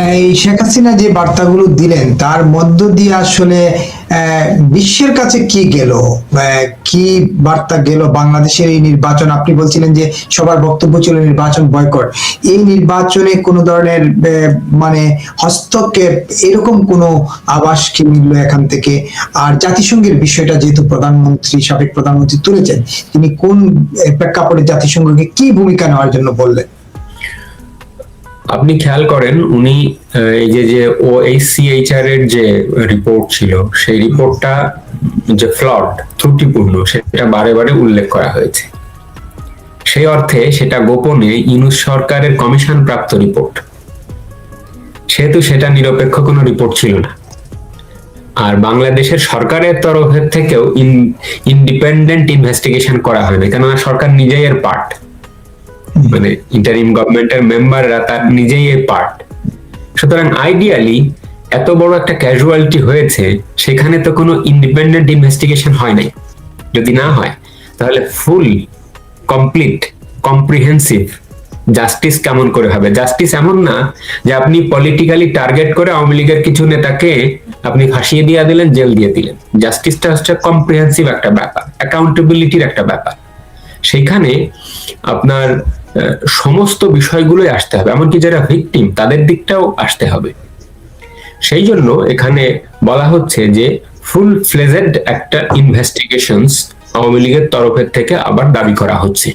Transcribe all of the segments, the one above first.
এই শেখ হাসিনা যে বার্তাগুলো দিলেন তার মধ্য দিয়ে আসলে বিশ্বের কাছে কি গেল, কি বার্তা গেল বাংলাদেশের এই নির্বাচন? আপনি বলছিলেন যে সবার বক্তব্য ছিল নির্বাচন বয়কট। এই নির্বাচনে কোন ধরনের মানে হস্তক্ষেপ এরকম কোনো আভাস কি মিললো এখান থেকে? আর জাতিসংঘের বিষয়টা যেহেতু সাবেক প্রধানমন্ত্রী তুলেছেন, তিনি কোন প্রেক্ষাপটে জাতিসংঘকে কি ভূমিকা নেওয়ার জন্য বললেন? আপনি খেয়াল করেন উনি এই যে OHCHR এর যে রিপোর্ট ছিল সেই রিপোর্টটা যে ফ্লড, ত্রুটিপূর্ণ, সেটা বারে বারে উল্লেখ করা হয়েছে। সেই অর্থে সেটা গোপনে ইউনূস সরকারের কমিশন প্রাপ্ত রিপোর্ট, সেহেতু সেটা নিরপেক্ষ কোনো রিপোর্ট ছিল না। আর বাংলাদেশের সরকারের তরফের থেকেও ইন্ডিপেন্ডেন্ট ইনভেস্টিগেশন করা হয়নি, কেননা সরকার নিজেই এর পার্ট, মানে ইন্টারিম গভর্নমেন্টের মেম্বাররা তার নিজেই এর পার্ট। সুতরাং আইডিয়ালি এত বড় একটা ক্যাজুয়ালিটি হয়েছে, সেখানে তো কোনো ইন্ডিপেন্ডেন্ট ইনভেস্টিগেশন হয় নাই। যদি না হয় তাহলে ফুল কমপ্লিট কম্প্রিহেন্সিভ জাস্টিস কেমন করে হবে? জাস্টিস এমন না যে আপনি পলিটিক্যালি টার্গেট করে আওয়ামী লীগের কিছু নেতাকে আপনি ফাঁসিয়ে দিয়ে দিলেন, জেল দিয়ে দিলেন। জাস্টিসটা হচ্ছে কম্প্রিহেন্সিভ একটা ব্যাপার, অ্যাকাউন্টেবিলিটির একটা ব্যাপার। সেইখানে আপনার সমস্ত বিষয়গুলোই আসতে হবে, এমনকি যারা ভিকটিম তাদের দিকটাও আসতে হবে। সেই জন্য এখানে বলা হচ্ছে যে ফুল ফ্লেজেড একটা ইনভেস্টিগেশনস আওয়ামী লীগের তরফের থেকে আবার দাবি করা হচ্ছে।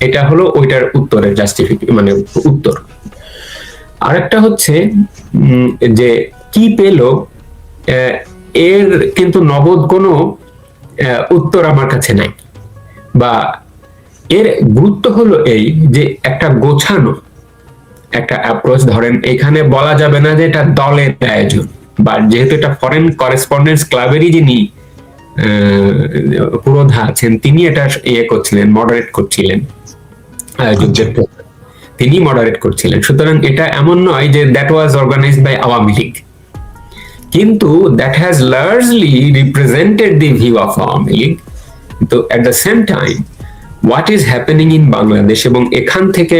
এটা হলো ওইটার উত্তরের মানে উত্তর। আরেকটা হচ্ছে যে কি পেল, এর কিন্তু নগদ কোনো উত্তর আমার কাছে নাই। বা এর গুরুত্ব হলো এই যে একটা গোছানো একটা অ্যাপ্রোচ। ধরেন এখানে বলা যাবে না যে এটা দলের আয়োজন, বা যেহেতু এটা ফরেন করেসপন্ডেন্স ক্লাবেরই যিনি পুরোধা আছেন তিনি এটা করছিলেন, মডারেট করছিলেন, আয়োজকদের তিনি মডারেট করছিলেন। সুতরাং এটা এমন নয় যে that was organised by Awami League, কিন্তু that has largely represented the view of Awami League. তো at the same time what is happening in Bangladesh এবং এখান থেকে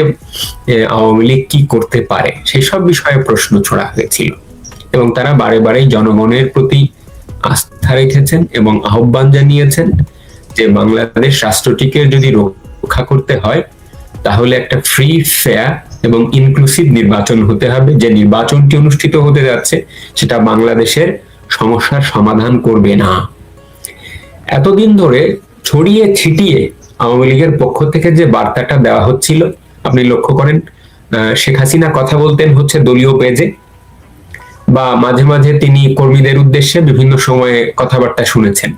আওয়ামী লীগ কি করতে পারে সেই সব বিষয়ে প্রশ্ন ছোড়া হয়েছিল, এবং তারা বারে বারেই জনগণের প্রতি আস্থা রেখেছেন এবং আহ্বান জানিয়েছেন যে বাংলাদেশ রাষ্ট্রটিকে যদি রক্ষা করতে হয় তাহলে একটা ফ্রি, ফেয়ার এবং ইনক্লুসিভ নির্বাচন হতে হবে। যে নির্বাচনটি অনুষ্ঠিত হতে যাচ্ছে সেটা বাংলাদেশের সমস্যার সমাধান করবে না। এতদিন ধরে ছড়িয়ে ছিটিয়ে আওয়ামী লীগের পক্ষ থেকে যে বার্তাটা দেওয়া হচ্ছিল, আপনি লক্ষ্য করেন শেখ হাসিনা কথা বলতেন হচ্ছে দলীয় পেজে, বা মাঝে মাঝে তিনি কর্মীদের উদ্দেশ্যে বিভিন্ন সময়ে কথাবার্তা শুনেছেন,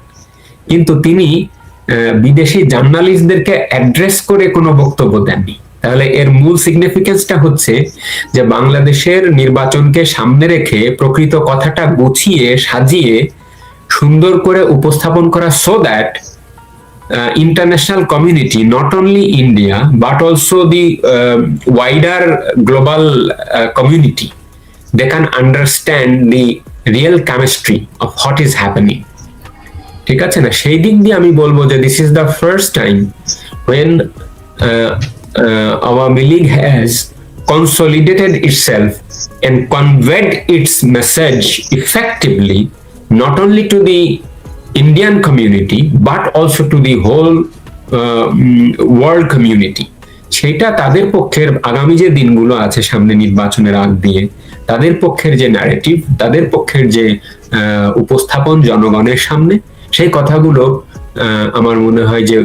কিন্তু তিনি বিদেশি জার্নালিস্টদেরকে অ্যাড্রেস করে কোনো বক্তব্য দেননি। তাহলে এর মূল সিগনিফিকেন্সটা হচ্ছে যে বাংলাদেশের নির্বাচনকে সামনে রেখে প্রকৃত কথাটা গুছিয়ে সাজিয়ে সুন্দর করে উপস্থাপন করা, so that international community, not only India but also the wider global community, they can understand the real chemistry of what is happening. ঠিক আছে না? সেই দিক দিয়ে আমি বলবো যে this is the first time when Awami League has consolidated itself and conveyed its message effectively, not only to the Indian community but also to the whole world community. সেটা তাদের পক্ষের আগামী যে দিনগুলো আছে সামনে নির্বাচনের আগ দিয়ে, তাদের পক্ষের যে ন্যারেটিভ, তাদের পক্ষের যে উপস্থাপন জনগণের সামনে, সেই কথাগুলো আমার মনে হয় যে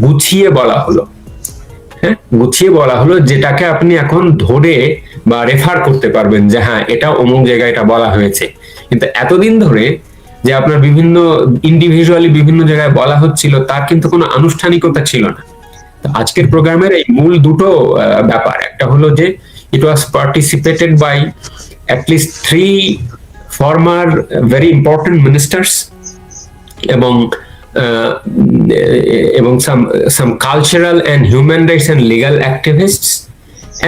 গুছিয়ে বলা হলো। হ্যাঁ, গুছিয়ে বলা হলো, যেটাকে আপনি এখন ধরে বা রেফার করতে পারবেন যে হ্যাঁ এটা অমুক জায়গায় এটা বলা হয়েছে। কিন্তু এতদিন ধরে যে আপনার বিভিন্ন ইন্ডিভিজুয়ালি বিভিন্ন জায়গায় বলা হচ্ছিল, তার কিন্তু কোনো আনুষ্ঠানিকতা ছিল না। আজকের প্রোগ্রামের এই মূল দুটো ব্যাপার, একটা হলো যে it was participated by at least 3 former very important ministers এবং some cultural and human rights and legal activists,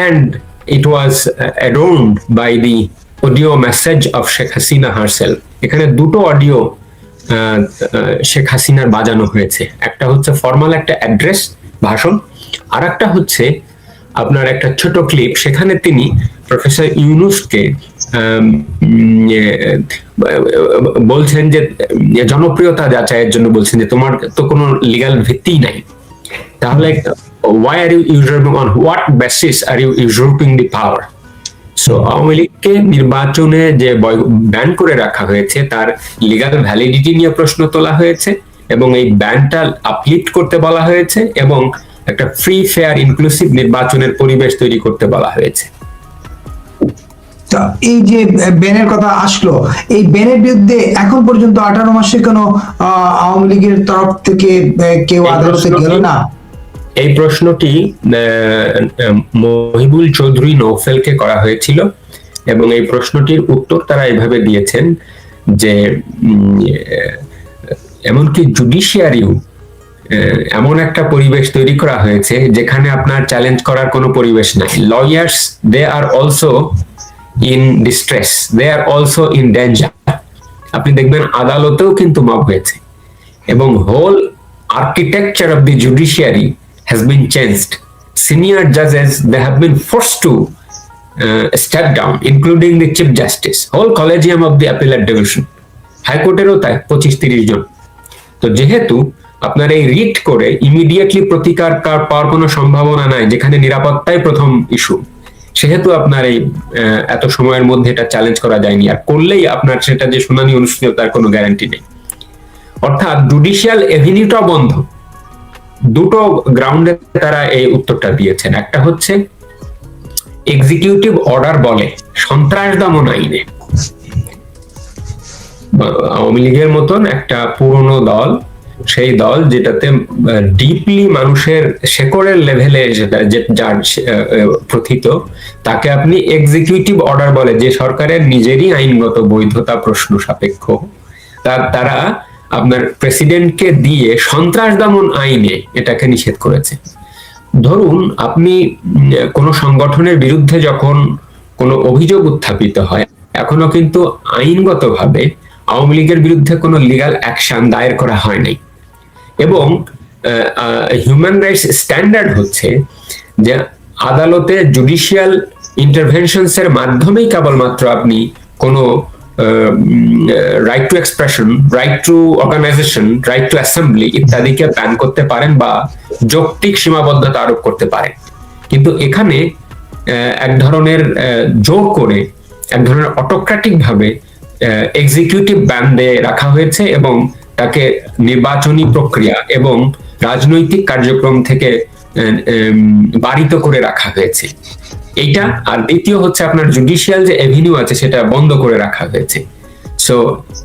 and it was adorned by the audio message of Sheikh Hasina herself. এখানে দুটো অডিও শেখ হাসিনার বাজানো হয়েছে, একটা হচ্ছে ফর্মাল একটা address, ভাষণ, আর একটা হচ্ছে আপনার একটা ছোট ক্লিপ, সেখানে তিনি প্রফেসর ইউনূসকে বলছেন যে জনপ্রিয়তা যাচাইয়ের জন্য বলছেন যে তোমার তো কোনো লিগ্যাল ভিত্তি নাই, তাহলে why are you usurping, on what basis are you usurping the power? So Awami লীগকে নির্বাচনে যে ব্যান করে রাখা হয়েছে তার লিগ্যাল ভ্যালিডিটি নিয়ে প্রশ্ন তোলা হয়েছে, এবং এই ব্যানটা আপলিফট করতে বলা হয়েছে, এবং একটা ফ্রি ফেয়ার ইনক্লুসিভ নির্বাচনের পরিবেশ তৈরি করতে বলা হয়েছে। এই যে ব্যানের কথা আসলো, এই ব্যানের বিরুদ্ধে এখন পর্যন্ত 18 মাসে কোনো আওয়ামী লীগের তরফ থেকে কেউ আদালতে গেল না? এই প্রশ্নটি মহিবুল চৌধুরী নৌফেলকে করা হয়েছিল, এবং এই প্রশ্নটির উত্তর তারা এইভাবে দিয়েছেন যে এমনকি জুডিশিয়ারিও এমন একটা পরিবেশ তৈরি করা হয়েছে যেখানে আপনার চ্যালেঞ্জ করার কোনো পরিবেশ নাই। Lawyers, they are also in distress, they are also in danger. আপনি দেখবেন আদালতেও কিন্তু মব হয়েছে, এবং whole architecture of the judiciary has been changed. Senior judges, they have been forced to step down, including the Chief Justice, whole collegium of the appellate division. High Court এরও তাই 25-30 জন। তো যেহেতু আপনার এই রিট করে immediately প্রতিকার পাওয়ার কোনো সম্ভাবনা নাই, যেখানে নিরাপত্তাই প্রথম ইস্যু, সেহেতু আপনার এই এত সময়ের মধ্যে এটা চ্যালেঞ্জ করা যায়নি, আর করলেই আপনার সেটা যে শুনানি অনুষ্ঠিত তার কোনো গ্যারান্টি নেই। অর্থাৎ জুডিশিয়াল এভিনিউটা বন্ধ। দুটো গ্রাউন্ডে তারা এই উত্তরটা দিয়েছেন। একটা হচ্ছে এক্সিকিউটিভ অর্ডার বলে সন্ত্রাস দমন আইনে আওয়ামী লীগের মতন একটা পুরনো দল, সেই দল যেটাতে ডিপলি মানুষের শেকড়ের লেভেলে যার প্রথিত, তাকে আপনি এক্সিকিউটিভ অর্ডার বলে, যে সরকারের নিজেরই আইনগত বৈধতা প্রশ্ন সাপেক্ষ, তারা আপনার প্রেসিডেন্টকে দিয়ে সন্ত্রাস দমন আইনে এটাকে নিষেধ করেছে। ধরুন আপনি কোন সংগঠনের বিরুদ্ধে যখন কোনো অভিযোগ উত্থাপিত হয়, এখনো কিন্তু আইনগতভাবে আওয়ামী লীগের বিরুদ্ধে কোনো লিগ্যাল অ্যাকশন দায়ের করা হয় নাই, এবং হিউম্যান রাইটস স্ট্যান্ডার্ড হচ্ছে যে আদালতে জুডিশিয়াল ইন্টারভেনশনস এর মাধ্যমেই কেবলমাত্র আপনি কোনো right to expression, right to organisation, right to assembly ইত্যাদিকে ব্যান করতে পারেন বা যৌক্তিক সীমাবদ্ধতা আরোপ করতে পারেন। কিন্তু এখানে এক ধরনের জোর করে, এক ধরনের অটোক্রেটিক ভাবে এক্সিকিউটিভ ব্যান দিয়ে রাখা হয়েছে, এবং তাকে নির্বাচনী প্রক্রিয়া এবং রাজনৈতিক কার্যক্রম থেকে বারিত করে রাখা হয়েছে এইটা। আর দ্বিতীয় হচ্ছে আপনার জুডিশিয়াল যে এভিনিউ আছে সেটা বন্ধ করে রাখা হয়েছে। সো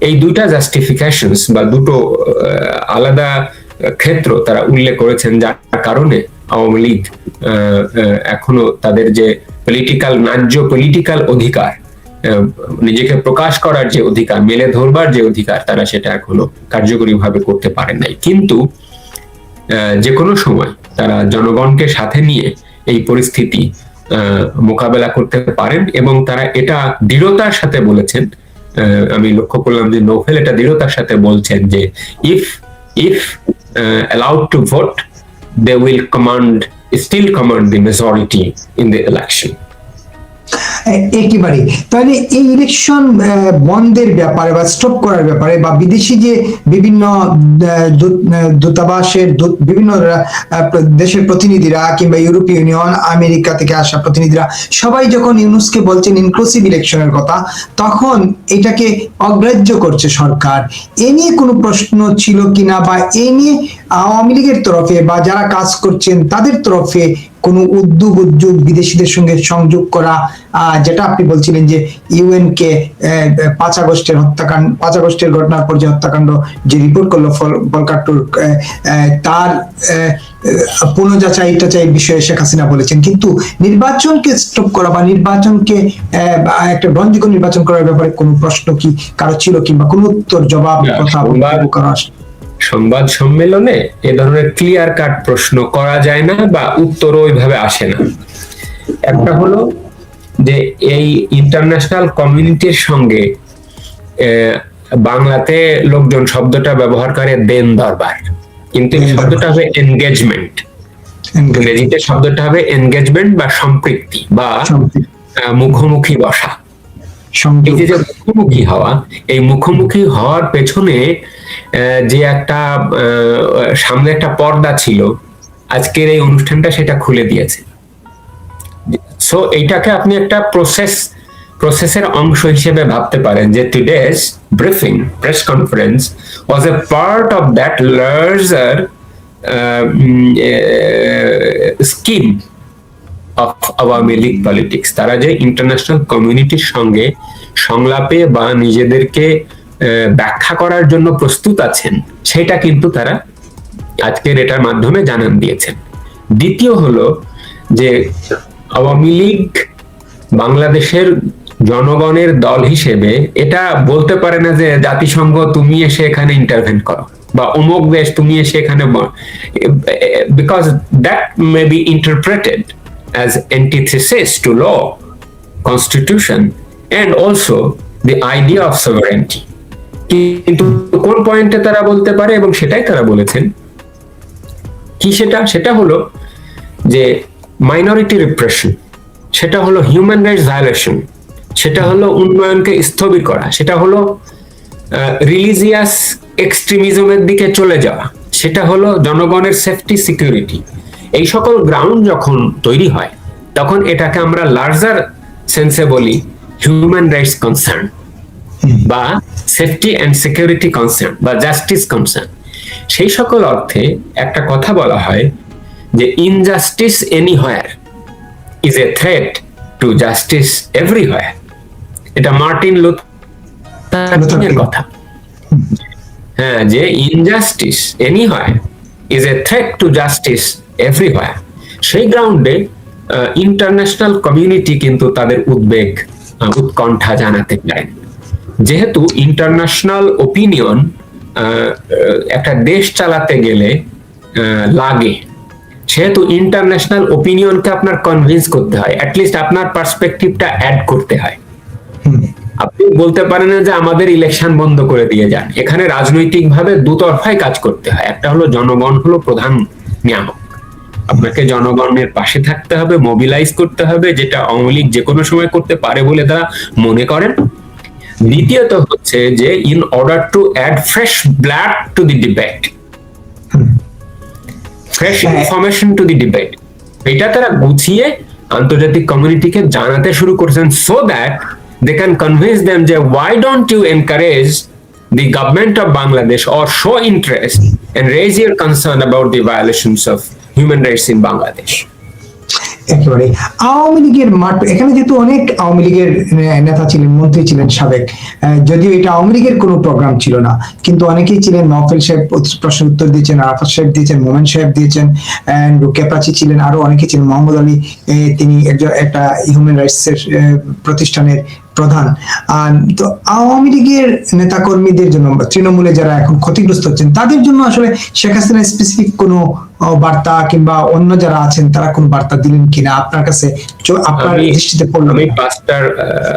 এই দুইটা জাস্টিফিকেশনস বা দুটো আলাদা ক্ষেত্র তারা উল্লেখ করেছেন, যার কারণে আওয়ামী লীগ এখনো তাদের যে ন্যায্য পলিটিক্যাল অধিকার, নিজেকে প্রকাশ করার যে অধিকার, মেলে ধরবার যে অধিকার, তারা সেটা এখনো কার্যকরী ভাবে করতে পারেন নাই। কিন্তু যে কোনো সময় তারা জনগণকে সাথে নিয়ে এই পরিস্থিতি মোকাবেলা করতে পারেন, এবং তারা এটা দৃঢ়তার সাথে বলেছেন। আমি লক্ষ্য করলাম যে নৌফেল এটা দৃঢ়তার সাথে বলছেন যে if allowed to vote, they will still command the majority in the election. একেবারে তাহলে এই ইলেকশন বন্ধের ব্যাপারে বা স্টপ করার ব্যাপারে, বা বিদেশি যে বিভিন্ন দূতাবাসের বিভিন্ন দেশের প্রতিনিধিরা কিংবা ইউরোপীয় ইউনিয়ন, আমেরিকা থেকে আসা প্রতিনিধিরা সবাই যখন ইউনূসকে বলছেন ইনক্লুসিভ ইলেকশনের কথা, তখন এটাকে অগ্রাহ্য করছে সরকার। এ নিয়ে কোনো প্রশ্ন ছিল কিনা, বা এ নিয়ে আওয়ামী লীগের তরফে বা যারা কাজ করছেন তাদের তরফে কোনো উদ্যোগ বিদেশিদের সঙ্গে সংযোগ করা, যেটা আপনি বলছিলেন যে ইউএন কে 5 আগস্টের ঘটনার পর যে হত্যাকাণ্ড যে রিপোর্ট করলো ভলকার টুর্ক, তার পুনঃযাচাই বিষয়ে শেখ হাসিনা বলেছেন, কিন্তু নির্বাচনকে স্টপ করা বা নির্বাচনকে একটা গ্রহণযোগ্য নির্বাচন করার ব্যাপারে কোনো প্রশ্ন কি কারো ছিল, কিংবা কোনো উত্তর জবাব কথা করা? সংবাদ সম্মেলনে এ ধরনের ক্লিয়ার কাট প্রশ্ন করা যায় না বা উত্তরও ওইভাবে আসে না। একটা হলো যে এই ইন্টারন্যাশনাল কমিউনিটির সঙ্গে বাংলাতে লোকজন শব্দটা ব্যবহার করে দেন দরবার, কিন্তু এই শব্দটা হবে এনগেজমেন্ট। ইংরেজিতে শব্দটা হবে এনগেজমেন্ট বা সম্পৃক্তি বা মুখোমুখি বসা। এই যে মুখোমুখি হওয়া, এই মুখোমুখি হওয়ার পেছনে যে একটা সামনে একটা পর্দা ছিল, আজকের এই অনুষ্ঠানটা সেটা খুলে দিয়েছে। সো এইটাকে আপনি একটা প্রসেসের অংশ হিসেবে ভাবতে পারেন যে today's briefing press conference was A part of that larger scheme of Awami League politics. তারা যে ইন্টারন্যাশনাল কমিউনিটির সঙ্গে সংলাপে বা নিজেদেরকে ব্যাখ্যা করার জন্য প্রস্তুত আছেন, সেটা কিন্তু তারা আজকের এটার মাধ্যমে জানান দিয়েছেন। দ্বিতীয় হলো যে আওয়ামী লীগ বাংলাদেশের জনগণের দল হিসেবে এটা বলতে পারে না যে জাতিসংঘ তুমি এসে এখানে ইন্টারভেন করো বা অমুক দেশ তুমি এসে এখানে, because that may be interpreted as antithesis to law, constitution, and also the idea of sovereignty. কিন্তু কোন পয়েন্টে তারা বলতে পারে এবং সেটাই তারা বলেছেন। কি সেটা হলো যে মাইনরিটি রিপ্রেশন, সেটা হলো হিউম্যান রাইটস ভায়োলেশন, সেটা হলো উন্নয়নকে স্থবির করা, সেটা হলো রিলিজিয়াস এক্সট্রিমিজমের দিকে চলে যাওয়া, সেটা হলো জনগণের সেফটি সিকিউরিটি। এই সকল গ্রাউন্ড যখন তৈরি হয় তখন এটাকে আমরা লার্জার সেন্সে বলি হিউম্যান রাইটস কনসার্ন বা সেফটি অ্যান্ড সিকিউরিটি কনসার্ন বা জাস্টিস কনসার্ন। সেই সকল অর্থে একটা কথা বলা হয় যে injustice anywhere is a threat to justice everywhere. এটা মার্টিন লুথার কিংয়ের কথা। হ্যাঁ, যে injustice anywhere is a threat to justice everywhere. সেই গ্রাউন্ডে ইন্টারন্যাশনাল কমিউনিটি কিন্তু তাদের উদ্বেগ উৎকণ্ঠা জানাতে পারেন। যেহেতু ইন্টারন্যাশনাল ওপিনিয়ন একটা দেশ চালাতে গেলে লাগে, সেহেতু ইন্টারন্যাশনাল ওপিনিয়নকে আপনার কনভিন্স করতে হয়, অ্যাটলিস্ট আপনার পার্সপেক্টিভটা অ্যাড করতে হয়। আপনি বলতে পারেন না যে আমাদের ইলেকশন বন্ধ করে দিয়ে যান। এখানে রাজনৈতিকভাবে দুতরফায় কাজ করতে হয়। একটা হলো জনগণ হলো প্রধান নিয়ামক, আপনাকে জনগণের পাশে থাকতে হবে, মোবিলাইজ করতে হবে, যেটা আওয়ামী লীগ যে কোনো সময় করতে পারে বলে তারা মনে করেন। দ্বিতীয়ত হচ্ছে যে in order to add fresh blood to the debate, fresh information to the debate, এটা তারা গুছিয়ে আন্তর্জাতিক কমিউনিটিকে জানাতে শুরু করেছেন, so that they can convince them যে why don't you encourage the government of Bangladesh or show interest and raise your concern about the violations of human rights in Bangladesh. একেবারে আওয়ামী লীগের মাঠ, এখানে যেহেতু অনেক আওয়ামী লীগের নেতা ছিলেন, মন্ত্রী ছিলেন সাবেক, যদিও এটা আওয়ামী লীগের কোনো প্রোগ্রাম ছিল না, কিন্তু অনেকেই ছিলেন। নওফেল সাহেব প্রশ্ন উত্তর দিয়েছেন, আরাফাত সাহেব দিয়েছেন, মোমেন সাহেব দিয়েছেন, রুকিয়া প্রাচী ছিলেন, আরো অনেকে ছিলেন। মোহাম্মদ আলী, তিনি একটা হিউম্যান রাইটস এর প্রতিষ্ঠানের প্রধান। তো আওয়ামী লীগের নেতাকর্মীদের জন্য, তৃণমূলে যারা এখন ক্ষতিগ্রস্ত হচ্ছেন, তাদের জন্য আসলে শেখ হাসিনা স্পেসিফিক কোনো বার্তা কিংবা অন্য যারা আছেন তারা কোন বার্তা দিলেন কিনা আপনার কাছে, আপনার দৃষ্টিতে পড়লো?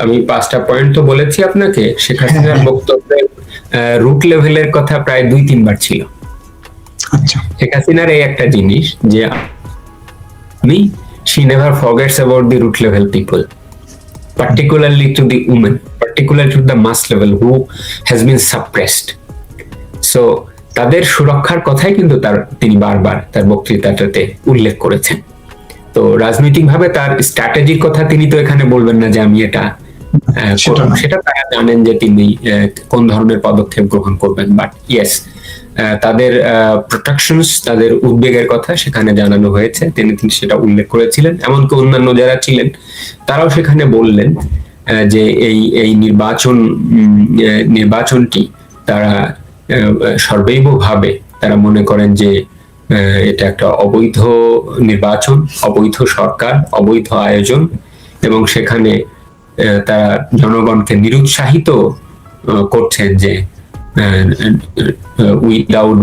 আমি পাঁচটা পয়েন্ট তো বলেছি আপনাকে। শেখ হাসিনার বক্তব্যের রুট লেভেলের কথা প্রায় 2-3 বার ছিল। আচ্ছা, শেখ হাসিনার এই একটা জিনিস যে she never forgets about the root level people, particularly to the women, particularly to the mass level who has been suppressed. So তাদের সুরক্ষার কথাই কিন্তু তিনি বারবার তার বক্তৃতাটাতে উল্লেখ করেছেন। তো রাজনৈতিকভাবে তার স্ট্র্যাটেজির কথা তিনি তো এখানে বলবেন না যে আমি এটা, সেটা তারা জানেন যে তিনি কোন ধরনের পদক্ষেপ গ্রহণ করবেন। বাট ইয়েস, তাদের প্রোটেকশনস, তাদের উদ্বেগের কথা সেখানে জানানো হয়েছে, তিনি সেটা উল্লেখ করেছিলেন। এমনকি অন্যান্য যারা ছিলেন তারাও সেখানে বললেন যে এই নির্বাচনটি তারা সর্বৈবভাবে তারা মনে করেন যে এটা একটা অবৈধ নির্বাচন, অবৈধ সরকার, অবৈধ আয়োজন, এবং সেখানে তারা জনগণকে নিরুৎসাহিত করছেন যে without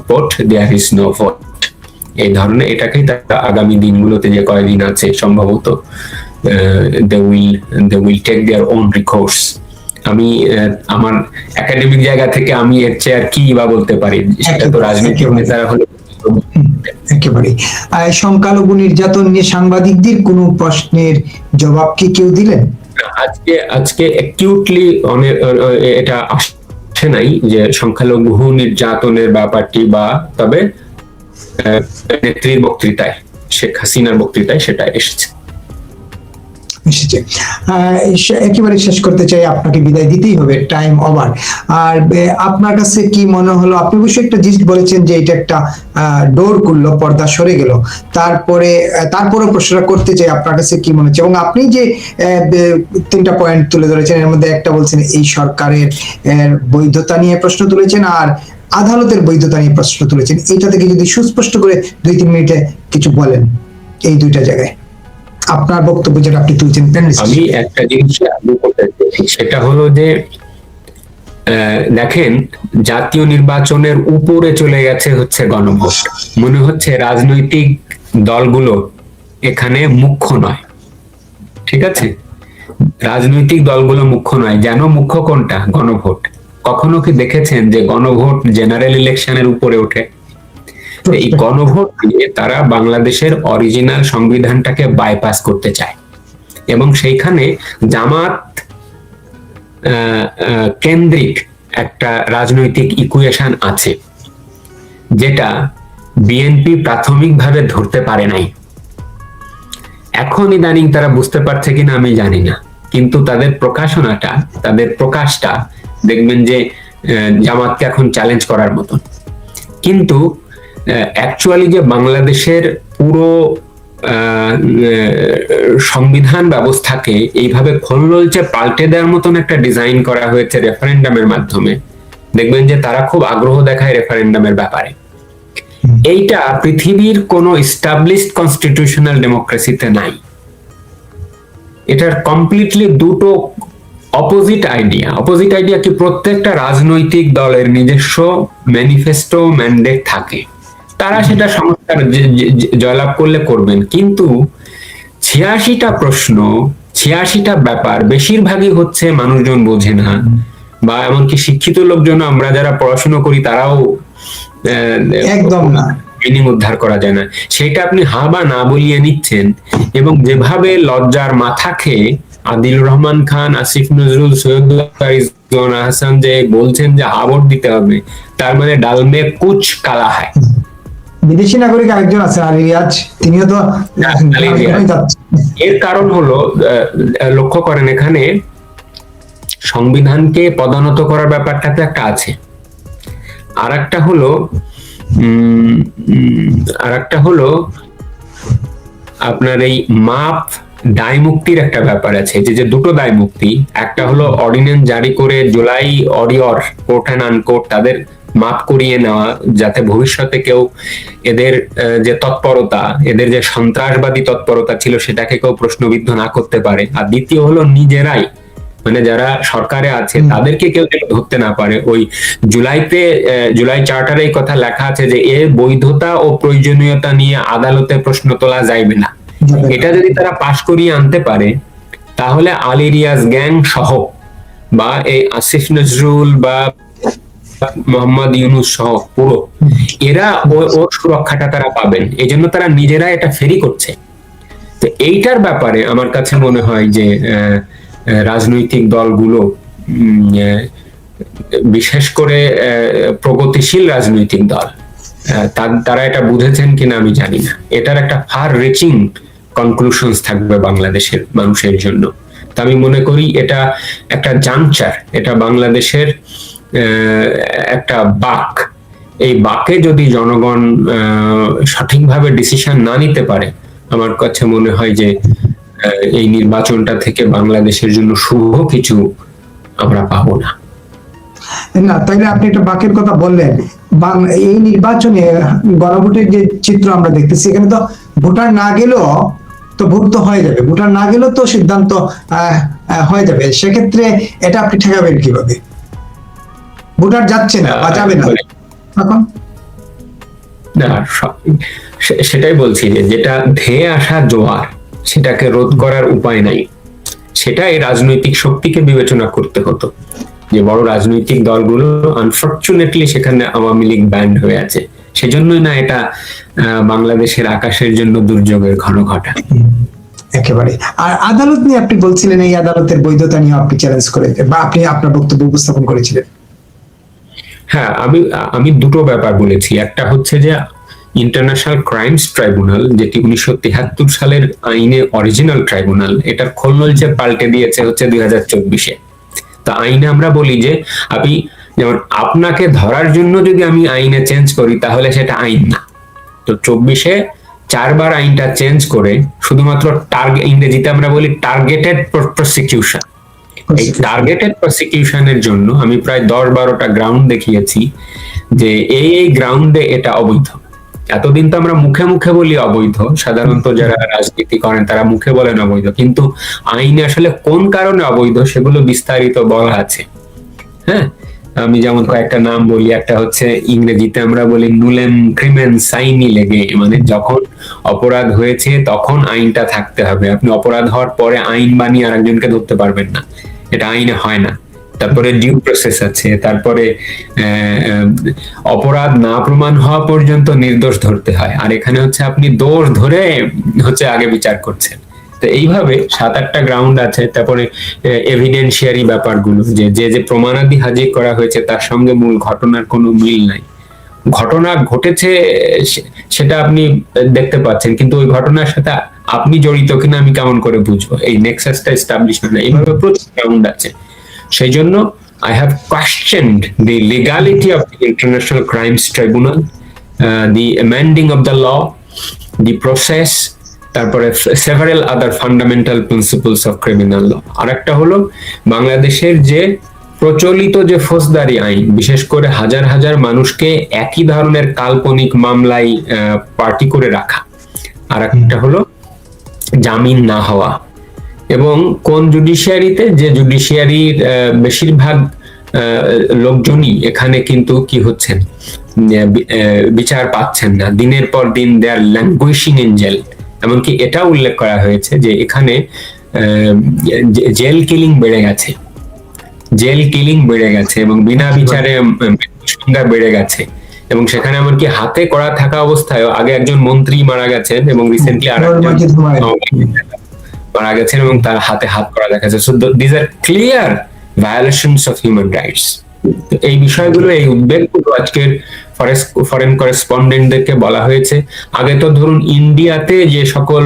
vote there is no vote. এই ধরনের এটাকেই তারা আগামী দিনগুলোতে যে কয়েকদিন আছে সম্ভবত they will take their own recourse. আমি আমার একাডেমিক জায়গা থেকে আমি এর চেয়ে আর কি বা বলতে পারি, সেটা তো রাজনৈতিক নেতারা হলে একেবারে সংখ্যালঘু নির্যাতন নিয়ে সাংবাদিকদের কোনো প্রশ্নের জবাব কি কেউ দিলেন? আজকে আজকে অ্যাকিউটলি এটা আসে নাই যে সংখ্যালঘু নির্যাতনের ব্যাপারটি, বা তবে নেত্রীর বক্তৃতায়, শেখ হাসিনার বক্তৃতায় সেটা এসেছে। একেবারে শেষ করতে চাই, আপনাকে বিদায় দিতেই হবে, টাইম ওভার। আর আপনার কাছে কি মনে হলো? আপনি অবশ্যই একটা জিনিস বলেছেন যে এটা একটা ডোর খুললো, পর্দা সরে গেল, তারপরে প্রশ্নটা করতে চাই আপনার কাছে কি মনে হচ্ছে। এবং আপনি যে 3টা পয়েন্ট তুলে ধরেছেন, এর মধ্যে একটা বলছেন এই সরকারের বৈধতা নিয়ে প্রশ্ন তুলেছেন, আর আদালতের বৈধতা নিয়ে প্রশ্ন তুলেছেন। এটা থেকে যদি সুস্পষ্ট করে 2-3 মিনিটে কিছু বলেন এই 2টা জায়গায় আপনার বক্তব্য যেটা আপনি তুলছেন। আমি একটা জিনিস সেটা হলো যে দেখেন, জাতীয় নির্বাচনের উপরে চলে গেছে হচ্ছে গণভোট। মনে হচ্ছে রাজনৈতিক দলগুলো এখানে মুখ্য নয়, ঠিক আছে? রাজনৈতিক দলগুলো মুখ্য নয়, যেন মুখ্য কোনটা? গণভোট। কখনো কি দেখেছেন যে গণভোট জেনারেল ইলেকশনের উপরে ওঠে? এই গণভোট দিয়ে তারা বাংলাদেশের অরিজিনাল সংবিধানটাকে বাইপাস করতে চায়, এবং সেইখানে জামাত কেন্দ্রিক একটা রাজনৈতিক ইকুয়েশন আছে, যেটা বিএনপি প্রাথমিকভাবে ধরতে পারে নাই। এখন ইদানিং তারা বুঝতে পারছে কিনা আমি জানি না, কিন্তু তাদের প্রকাশনাটা, তাদের প্রকাশটা দেখবেন যে জামাতকে এখন চ্যালেঞ্জ করার মতন। কিন্তু অ্যাকচুয়ালি যে বাংলাদেশের পুরো সংবিধান ব্যবস্থাকে এইভাবে খোলনলচে পাল্টে দেওয়ার মতন একটা ডিজাইন করা হয়েছে রেফারেন্ডামের মাধ্যমে, দেখবেন যে তারা খুব আগ্রহ দেখায় রেফারেন্ডামের ব্যাপারে। এইটা পৃথিবীর কোনো এস্টাবলিশড কনস্টিটিউশনাল ডেমোক্রেসিতে নাই। এটার কমপ্লিটলি দুটো অপোজিট আইডিয়া। অপোজিট আইডিয়া কি? প্রত্যেকটা রাজনৈতিক দলের নিজস্ব ম্যানিফেস্টো, ম্যান্ডেট থাকে, তারা সেটা সংস্কার জয়লাভ করলে করবেন। কিন্তু 86টা প্রশ্ন, 86টা ব্যাপার বেশিরভাগই হচ্ছে মানুষজন বোঝে না, বা এমনকি শিক্ষিত লোকজন, আমরা যারা পড়াশোনা করি তারাও একদম না, মিনিং উদ্ধার করা যায় না। সেটা আপনি হা বা না বলিয়ে নিচ্ছেন, এবং যেভাবে লজ্জার মাথা খেয়ে আদিলুর রহমান খান, আসিফ নজরুল, সৈয়দ হাসান যে বলছেন যে হাবর দিতে হবে, তার মানে ডালমে কুচ কালা হয়। বিদেশি নাগরিক আরেকজন আছে আলী রিয়াজ, তিনিও তো এর কারণ হলো, লক্ষ্য করেন এখানে সংবিধানকে পদানত করার ব্যাপারটাতে একটা আছে, আর একটা হলো আপনার এই মাপ দায় মুক্তির একটা ব্যাপার আছে, যে দুটো দায় মুক্তি। একটা হলো অর্ডিন্যান্স জারি করে জুলাই অডিয়র, কোর্ট অ্যান্ড আনকোর্ট, তাদের মাপ করিয়ে নেওয়া, যাতে ভবিষ্যতে কেউ এদের যে তৎপরতা, এদের যে সন্ত্রাসবাদী তৎপরতা ছিল সেটাকে কেউ প্রশ্নবিদ্ধ না করতে পারে। আর দ্বিতীয় হলো নিজেরাই, মানে যারা সরকারে আছে তাদেরকে কেউ যেন ধরতে না পারে। ওই জুলাই চার্টারে এই কথা লেখা আছে যে এর বৈধতা ও প্রয়োজনীয়তা নিয়ে আদালতে প্রশ্ন তোলা যাইবে না। এটা যদি তারা পাশ করিয়ে আনতে পারে, তাহলে আলী রিয়াজ গ্যাং সহ, বা এই আসিফ নজরুল বা মোহাম্মদ ইউনুস সহ পুরো এরা ওর সুরক্ষাটা তারা পাবেন। এই জন্য তারা নিজেরা এটা ফেরি করছে। তো এইটার ব্যাপারে আমার কাছে মনে হয় যে রাজনৈতিক দলগুলো, বিশেষ করে প্রগতিশীল রাজনৈতিক দল, তারা এটা বুঝেছেন কিনা আমি জানি না। এটার একটা ফার রিচিং কনক্লুশনস থাকবে বাংলাদেশের মানুষের জন্য। তা আমি মনে করি এটা একটা জাংচার, এটা বাংলাদেশের একটা বাক। এই বাকে যদি জনগণ সঠিকভাবে ডিসিশন না নিতে পারে, আমার কাছে মনে হয় যে এই নির্বাচনটা থেকে বাংলাদেশের জন্য শুভ কিছু আমরা পাবো না। না, তাইলে আপনি একটা বাকের কথা বললেন। এই নির্বাচনে গণভোটের যে চিত্র আমরা দেখতেছি, এখানে তো ভোটার না গেলেও তো ভোট তো হয়ে যাবে, ভোটার না গেলেও তো সিদ্ধান্ত হয়ে যাবে। সেক্ষেত্রে এটা আপনি ঠেকাবেন কিভাবে? ভোটার যাচ্ছে না বা যাবে না এখন? না, সেটাই বলছি যে যেটা ধেয়ে আসা জোয়ার, সেটাকে রোধ করার উপায় নাই। সেটা এই রাজনৈতিক শক্তিকে বিবেচনা করতে হতো, যে বড় রাজনৈতিক দলগুলো আনফরচুনেটলি সেখানে আওয়ামী লীগ ব্যান্ড হয়ে আছে, সেজন্যই না এটা বাংলাদেশের আকাশের জন্য দুর্যোগের ঘন ঘটা। একেবারে। আর আদালত নিয়ে আপনি বলছিলেন, এই আদালতের বৈধতা নিয়ে আপনি চ্যালেঞ্জ করে বা আপনি আপনার বক্তব্য উপস্থাপন করেছিলেন। হ্যাঁ, আমি দুটো ব্যাপার বলেছি। একটা হচ্ছে যে ইন্টারন্যাশনাল ক্রাইমস ট্রাইব্যুনাল, যেটি 1973 সালের আইনে অরিজিনাল ট্রাইব্যুনাল, এটার খোলনলচে পাল্টে দিয়েছে হচ্ছে 2024-এ। তা আইনে আমরা বলি যে আপনি যেমন আপনাকে ধরার জন্য যদি আমি আইনে চেঞ্জ করি তাহলে সেটা আইন না। তো 24-এ 4 বার আইনটা চেঞ্জ করে শুধুমাত্র ইংরেজিতে আমরা বলি টার্গেটেড প্রসিকিউশন। এই টার্গেটেড প্রসিকিউশনের জন্য আমি প্রায় 10-12টা গ্রাউন্ড দেখিয়েছি যে এই গ্রাউন্ডে এটা অবৈধ। এতদিন তো আমরা মুখে মুখে বলি অবৈধ, সাধারণত যারা রাজনীতি করেন তারা মুখে বলেন অবৈধ, কিন্তু আইনে আসলে কোন কারণে অবৈধ সেগুলো বিস্তারিত বলা আছে। হ্যাঁ, আমি যেমন কয়েকটা নাম বলি। একটা হচ্ছে ইংরেজিতে আমরা বলি নুলেম ক্রিমেন সাইনি লেগে, মানে যখন অপরাধ হয়েছে তখন আইনটা থাকতে হবে। আপনি অপরাধ হওয়ার পরে আইন বানিয়ে আরেকজনকে ধরতে পারবেন না, এটা আইনে হয় না। তারপরে ডিউ প্রসেস আছে, তারপরে অপরাধ না প্রমাণ হওয়া পর্যন্ত নির্দোষ ধরতে হয়, আর এখানে হচ্ছে আপনি দোষ ধরে হচ্ছে আগে বিচার করছেন। তো এইভাবে 7-8টা গ্রাউন্ড আছে। তারপরে এভিডেন্সিয়ারি ব্যাপারগুলো, যে প্রমাণাদি হাজির করা হয়েছে তার সঙ্গে মূল ঘটনার কোনো মিল নাই। ঘটনা ঘটেছে সেটা আপনি দেখতে পাচ্ছেন, কিন্তু ওই ঘটনার সাথে আপনি জড়িত কিনা আমি কেমন করে বুঝবো? এই নেক্সাসটা এস্টাবলিশ না। এইভাবে প্রচুর গ্রাউন্ড আছে। সেই জন্য I have questioned the legality of the International Crimes Tribunal, the amending of the law, the process, তারপরে several other fundamental principles of criminal law. আরেকটা হলো বাংলাদেশের যে প্রচলিত যে ফৌজদারি আইন, বিশেষ করে হাজার হাজার মানুষকে একই ধরনের কাল্পনিক মামলায় পার্টি করে রাখা। আর একটা হলো জামিন না হওয়া। এবং কোন জুডিশিয়ারিতে, যে জুডিশিয়ারির বেশিরভাগ লোকজনই এখানে কিন্তু কি হচ্ছেন, বিচার পাচ্ছেন না, দিনের পর দিন দে আর ল্যাঙ্গুইশিং ইন জেল। এমনকি এটা উল্লেখ করা হয়েছে যে এখানে জেল কিলিং বেড়ে গেছে, এবং বিনা বিচারে সংখ্যা বেড়ে গেছে। এবং সেখানে এমনকি হাতে করা থাকা অবস্থায় আগে একজন মন্ত্রী মারা গেছেন এবং রিসেন্টলি আরেকজন মারা গেছেন এবং তার হাতে হাত করা দেখা যাচ্ছে। So this are clear violations of human rights. এই বিষয়গুলো, এই উদ্বেগগুলো আজকের ফরেন করেসপন্ডেন্টদেরকে বলা হয়েছে। আগে তো ধরুন ইন্ডিয়াতে যে সকল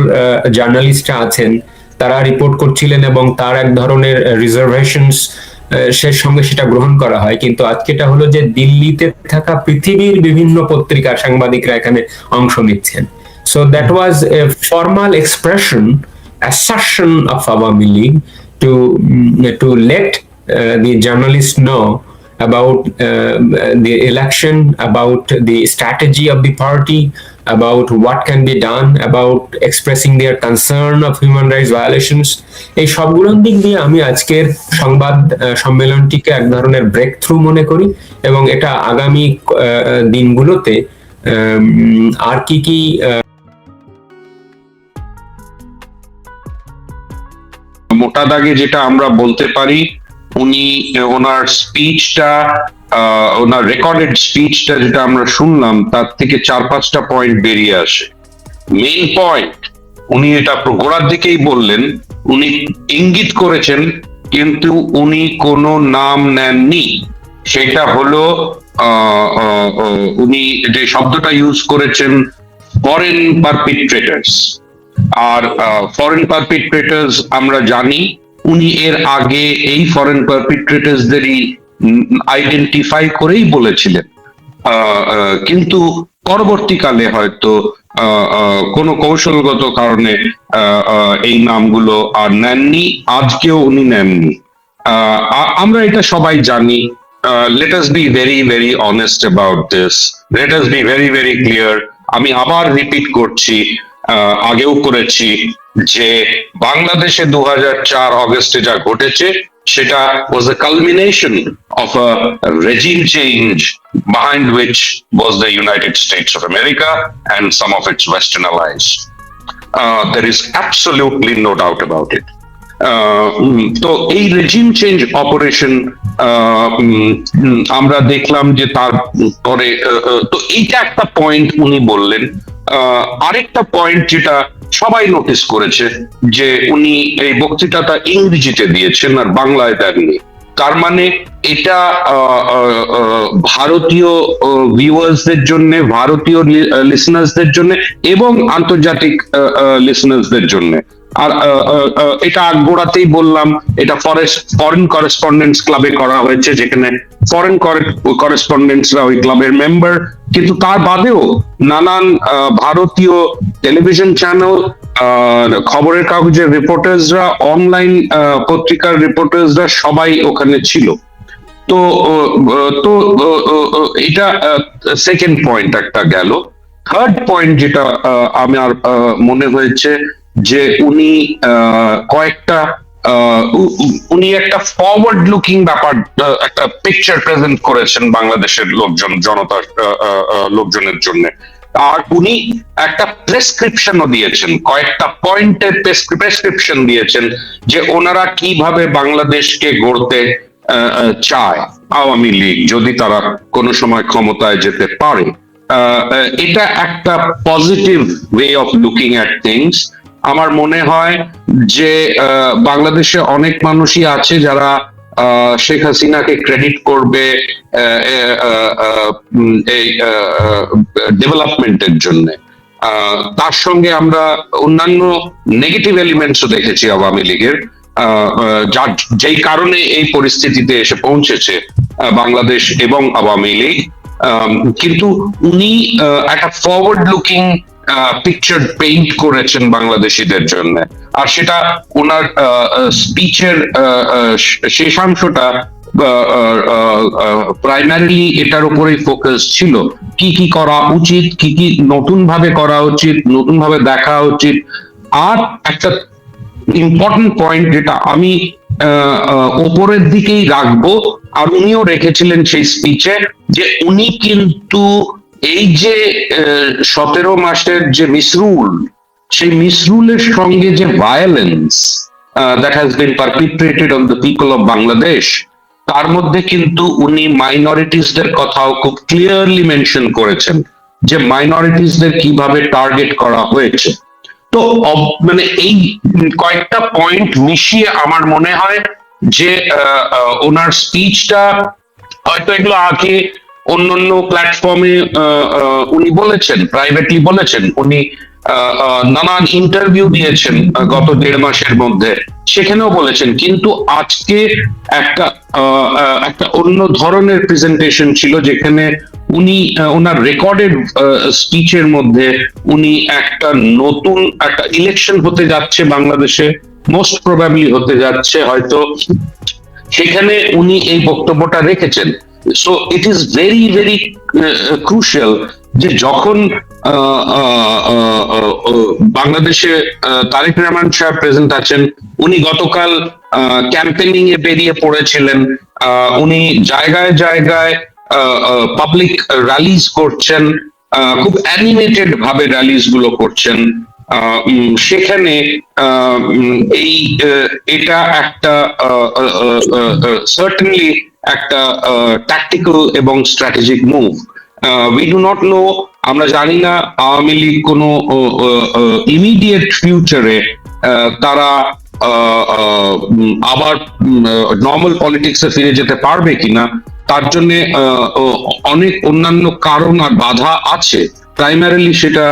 জার্নালিস্টরা আছেন তারা রিপোর্ট করছিলেন এবং তার এক ধরনের রিজার্ভেশনস সে সঙ্গে সেটা গ্রহণ করা হয়, কিন্তু আজকেটা হলো যে দিল্লিতে থাকা পৃথিবীর বিভিন্ন পত্রিকার সাংবাদিকরা এখানে অংশ নিচ্ছেন। So that was a formal expression, assertion of Awami League to let the journalists know about the election, about the strategy of the party, about what can be done, about expressing their concern of human rights violations. এই সবগুলোর দিক দিয়ে আমি আজকের সংবাদ সম্মেলনটিকে এক ধরনের break through মনে করি, এবং এটা আগামী দিনগুলোতে আর কি মোটা দাগে যেটা আমরা বলতে পারি, উনি ওনার স্পিচটা, ওনার রেকর্ডেড স্পিচটা যেটা আমরা শুনলাম তার থেকে 4-5টা পয়েন্ট বেরিয়ে আসে। মেইন পয়েন্ট, উনি এটা গোড়ার দিকেই বললেন, উনি ইঙ্গিত করেছেন কিন্তু উনি কোনো নাম নেননি। সেটা হলো উনি যে শব্দটা ইউজ করেছেন ফরেন পারপিট্রেটার্স। আর ফরেন পারপিট্রেটার্স আমরা জানি উনি এর আগে এই ফরেন পারপিট্রেটার্সদেরই আইডেন্টিফাই করেই বলেছিলেন, কিন্তু পরবর্তীকালে হয়তো কোনো কৌশলগত কারণে এই নামগুলো আর নেননি, আজকেও উনি নেননি। আমরা এটা সবাই জানি। Let us be very very honest about this. Let us be very very clear. আমি আবার রিপিট করছি, আগেও করেছি, যে বাংলাদেশে 2004 অগস্টে যা ঘটেছে সেটা was a culmination of a regime change behind which was the United States of America and some of its Western allies. There is absolutely no doubt about it. তো এই রেজিম চেঞ্জ অপারেশন আমরা দেখলাম যে তারপরে তো এইটা একটা point উনি বললেন। আরেকটা পয়েন্ট যেটা সবাই নোটিস করেছে, যে উনি এই বক্তৃতাটা ইংরেজিতে দিয়েছেন আর বাংলায় দেননি। তার মানে এটা ভারতীয় ভিউয়ার্সদের জন্য, ভারতীয় লিসনার্সদের জন্য এবং আন্তর্জাতিক লিসনার্সদের জন্য। আর এটা গোড়াতেই বললাম, এটা ফরেন করেসপন্ডেন্টস ক্লাবে করা হয়েছে, যেখানে ফরেন করেসপন্ডেন্টসরা ওই ক্লাবের মেম্বার, কিন্তু তার বাদেও নানান ভারতীয় টেলিভিশন চ্যানেল, খবরের কাগজের রিপোর্টার্সরা, অনলাইন পত্রিকার রিপোর্টার্সরা সবাই ওখানে ছিল। তো তো এটা সেকেন্ড পয়েন্ট একটা গেল। থার্ড পয়েন্ট যেটা আমার মনে হয়েছে, যে উনি কয়েকটা উনি একটা ফরওয়ার্ড লুকিং ব্যাপার, একটা পিকচার প্রেজেন্ট করেছেন বাংলাদেশের জনতার লোকজনের জন্য। আর উনি একটা প্রেসক্রিপশনও দিয়েছেন, কয়েকটা পয়েন্টের প্রেসক্রিপশন দিয়েছেন, যে ওনারা কিভাবে বাংলাদেশকে গড়তে চায় আওয়ামী লীগ, যদি তারা কোনো সময় ক্ষমতায় যেতে পারে। এটা একটা positive way of looking at things. আমার মনে হয় যে বাংলাদেশে অনেক মানুষই আছে যারা শেখ হাসিনাকে ক্রেডিট করবে এই ডেভেলপমেন্টের জন্য। তার সঙ্গে আমরা অন্যান্য নেগেটিভ এলিমেন্টসও দেখেছি আওয়ামী লীগের, যেই কারণে এই পরিস্থিতিতে এসে পৌঁছেছে বাংলাদেশ এবং আওয়ামী লীগ। কিন্তু উনি একটা ফরওয়ার্ড লুকিং পিকচার পেইন্ট করেছেন বাংলাদেশিদের জন্য। আর সেটা ওনার স্পিচের শেষাংশটা প্রাইমারিলি এটার উপরেই ফোকাস ছিল, কি কি করা উচিত, কি কি নতুন ভাবে করা উচিত, নতুন ভাবে দেখা উচিত। আর একটা ইম্পর্টেন্ট পয়েন্ট যেটা আমি ওপরের দিকেই রাখবো, আর উনিও রেখেছিলেন সেই স্পিচে, যে উনি কিন্তু এই যে 17 মাসের যে মিসরুল, সেই মিসরুলের সঙ্গে যে violence that has been perpetrated on the people of Bangladesh, তার মধ্যে কিন্তু উনি মাইনরিটিসদের কথাও খুব ক্লিয়ারলি মেনশন করেছেন, যে মাইনরিটিসদের কিভাবে টার্গেট করা হয়েছে। তো মানে এই কয়েকটা পয়েন্ট মিশিয়ে আমার মনে হয় যে ওনার স্পিচটা হয়তো এগুলো আগে অন্যান্য প্ল্যাটফর্মে উনি বলেছেন, প্রাইভেটলি বলেছেন, উনি নানান ইন্টারভিউ দিয়েছেন গত 1.5 মাসের মধ্যে, সেখানেও বলেছেন। কিন্তু আজকে একটা একটা অন্য ধরনের প্রেজেন্টেশন ছিল, যেখানে উনি ওনার রেকর্ডেড স্পিচের মধ্যে উনি একটা নতুন একটা ইলেকশন হতে যাচ্ছে বাংলাদেশে, মোস্ট প্রবাবলি হতে যাচ্ছে হয়তো, সেখানে উনি এই বক্তব্যটা রেখেছেন। So it is very very crucial, যে যখন বাংলাদেশে তারেক রহমান সাহেব প্রেজেন্ট আছেন, উনি গতকাল ক্যাম্পেনিং এ বেরিয়ে পড়েছিলেন, উনি জায়গায় জায়গায় পাবলিক র্যালিজ করছেন, খুব অ্যানিমেটেড ভাবে র্যালিজ গুলো করছেন। সেখানে এই এটা একটা সার্টেনলি একটা ট্যাকটিক্যাল এবং strategic move. We do not know, আমরা জানি না আওয়ামী লীগ কোনো ইমিডিয়েট ফিউচারে তারা আবার নর্মাল পলিটিক্সে ফিরে যেতে পারবে কিনা, তার জন্য অনেক অন্যান্য কারণ আর বাধা আছে। প্রাইমারিলি সেটা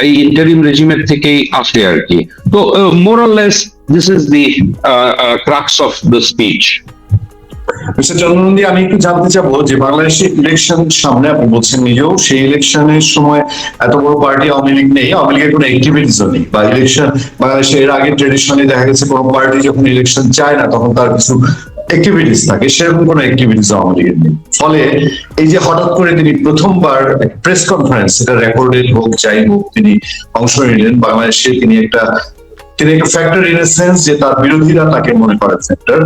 এই ইন্টারিম রেজিমের থেকেই আসে আর কি। তো more or less this is the crux of the speech. Mister Chandranandi, আমি একটু জানতে চাবো যে বাংলাদেশের ইলেকশন সামনে, আপনি বলছেন নিজেও সেই ইলেকশনের সময় এত বড় পার্টি আওয়ামী লীগ নেই, আওয়ামী লীগের কোনো অ্যাক্টিভিটিসও নেই, বা ইলেকশন বাংলাদেশের এর আগে ট্রেডিশনালি দেখা গেছে কোনো পার্টি যখন ইলেকশন চায় না তখন তার কিছু অ্যাক্টিভিটিস থাকে, সেরকম কোনো অ্যাক্টিভিটিস আওয়ামী লীগের নেই। ফলে এই যে হঠাৎ করে তিনি প্রথমবার প্রেস কনফারেন্স, এটা রেকর্ডেড হোক যাই হোক, তিনি অংশ নিলেন বাংলাদেশে, তিনি একটা ফ্যাক্টর ইন এ সেন্স যে তার বিরোধীরা তাকে মনে করে ফ্যাক্টর।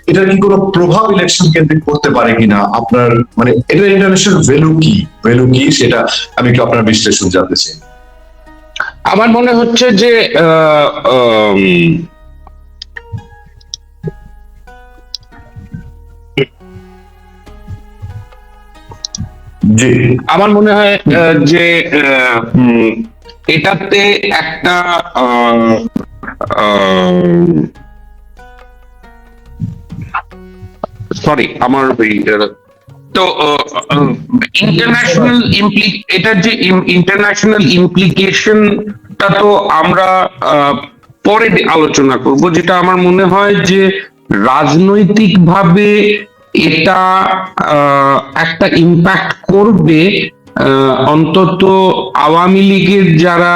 এটার কি কোনো প্রভাব ইলেকশন কেন্দ্রিক করতে পারে কিনা আপনার, মানে এটা ইন্টারন্যাশনাল ভ্যালু কি সেটা আমি একটু আপনার বিশ্লেষণ জানতে চাই। আমার মনে হচ্ছে যে জি, আমার মনে হয় যে এটাতে একটা সরি আমার ওই তো ইন্টারন্যাশনাল এটার যে ইন্টারন্যাশনাল ইমপ্লিকেশনটা তো আমরা পরে আলোচনা করব, যেটা আমার মনে হয় যে রাজনৈতিকভাবে এটা একটা ইম্প্যাক্ট করবে, অন্তত আওয়ামী লীগের যারা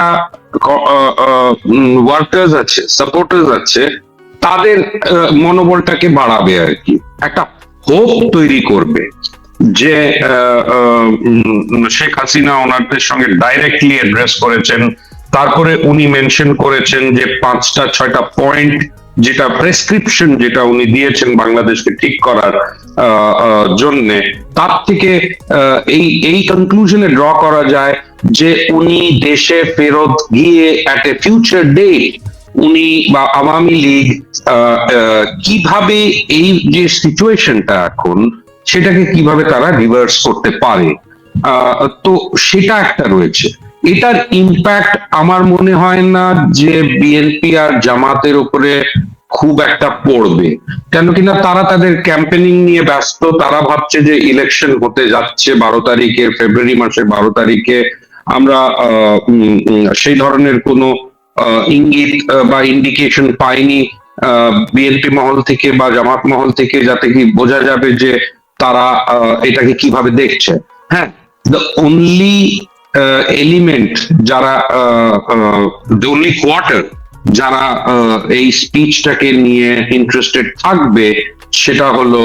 ওয়ার্কার্স আছে, সাপোর্টার্স আছে, তাদের মনোবলটাকে বাড়াবে আর কি, একটা হোপ তৈরি করবে যে শেখ হাসিনা ওনাদের সঙ্গে ডাইরেক্টলি অ্যাড্রেস করেছেন, তারপরে উনি মেনশন করেছেন যে 5-6টা পয়েন্ট, যেটা প্রেসক্রিপশন যেটা উনি দিয়েছেন বাংলাদেশকে ঠিক করার জন্য, তার থেকে এই কনক্লুশনে ড্র করা যায় যে উনি দেশে ফেরত গিয়ে অ্যাট এ ফিউচার ডেট উনি বা আওয়ামী লীগ কিভাবে এই যে সিচুয়েশনটা এখন, সেটাকে কিভাবে তারা রিভার্স করতে পারে, তো সেটা একটা রয়েছে। এটার ইম্প্যাক্ট আমার মনে হয় না যে বিএনপি আর জামাতের উপরে খুব একটা পড়বে, কেন কিনা তারা তাদের ক্যাম্পেনিং নিয়ে ব্যস্ত, তারা ভাবছে যে ইলেকশন হতে যাচ্ছে 12 তারিখে, ফেব্রুয়ারি মাসের 12 তারিখে। আমরা সেই ধরনের কোনো ইঙ্গিত বা ইন্ডিকেশন পাইনি বিএনপি মহল থেকে বা জামাত মহল থেকে, যাতে কি বোঝা যাবে যে তারা এটাকে কিভাবে দেখছে। হ্যাঁ, দ্য অনলি এলিমেন্ট যারা দ্য অনলি কোয়ার্টার যারা এই স্পিচটাকে নিয়ে ইন্টারেস্টেড থাকবে, সেটা হলো